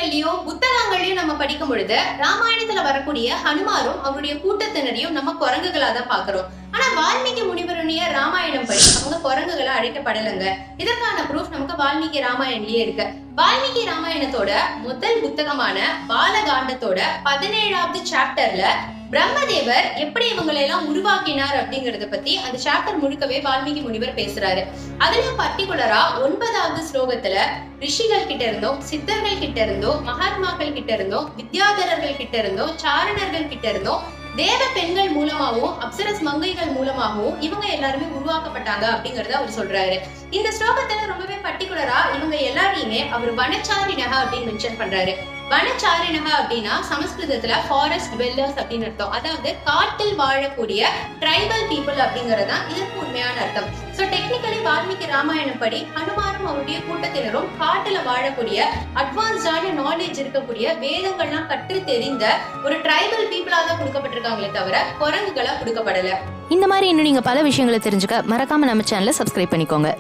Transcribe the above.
கதைகள்லயும் புத்தகங்களையும் நம்ம படிக்கும் பொழுது ராமாயணத்துல வரக்கூடிய ஹனுமாரும் அவருடைய கூட்டத்தினரையும் நம்ம குரங்குகளா தான் பாக்குறோம். ஆனா வால்மீகி முனிவருடைய ராமாயணம் படி அவங்க குரங்குகளா அழைக்கப்படலைங்க. இதற்கான ப்ரூஃப் நமக்கு வால்மீகி ராமாயணத்திலேயே இருக்கு. வால்மீகி ராமாயணத்தோட முதல் புத்தகமான பாலகாண்டத்தோட 17வது சாப்டர்ல பிரம்மதேவர் எப்படி இவங்களை எல்லாம் உருவாக்கினார் அப்படிங்கறத பத்தி அந்த சாப்டர் முழுக்கவே வால்மீகி முனிவர் பேசுறாரு. அதுலயும் பர்டிகுலரா 9வது ஸ்லோகத்துல ரிஷிகள் கிட்ட இருந்தோ, சித்தர்கள் கிட்ட இருந்தோ, மகாத்மாக்கள் கிட்ட இருந்தோ, வித்யாதரர்கள் கிட்ட இருந்தோ, சாரணர்கள் கிட்ட இருந்தோ, தேவ பெண்கள் மூலமாகவும் அப்சரஸ் மங்கைகள் மூலமாகவும் இவங்க எல்லாருமே உருவாக்கப்பட்டாங்க அப்படிங்கறத அவர் சொல்றாரு. இந்த ஸ்லோகத்துல ரொம்பவே பர்டிகுலரா இவங்க எல்லாரையுமே அவர் வனச்சாரிணக அப்படின்னு மென்ஷன் பண்றாரு. வனச்சாரிணக அப்படின்னா சமஸ்கிருதத்துல ஃபாரஸ்ட் டுவெல்லர்ஸ் அப்படின்னு அர்த்தம். அதாவது காட்டில் வாழக்கூடிய ட்ரைபல் பீப்புள் அப்படிங்கறதுதான் இதற்கு உண்மையான அர்த்தம். சோ டெக்னிக்கலி வால்மீகி ராமாயணம் படி ஹனுமாரும் அவருடைய கூட்டத்தினரும் காட்டுல வாழக்கூடிய அட்வான்ஸ்டான நாலேஜ் இருக்கக்கூடிய வேதங்கள்லாம் கற்று தெரிந்த ஒரு ட்ரைபல் பீப்புளா தான் கொடுக்கப்பட்டிருக்காங்களே தவிர குரங்குகளா கொடுக்கப்படல. இந்த மாதிரி இன்னும் நீங்க பல விஷயங்களை தெரிஞ்சுக்க மறக்காம நம்ம சேனலை சப்ஸ்கிரைப் பண்ணிக்கோங்க.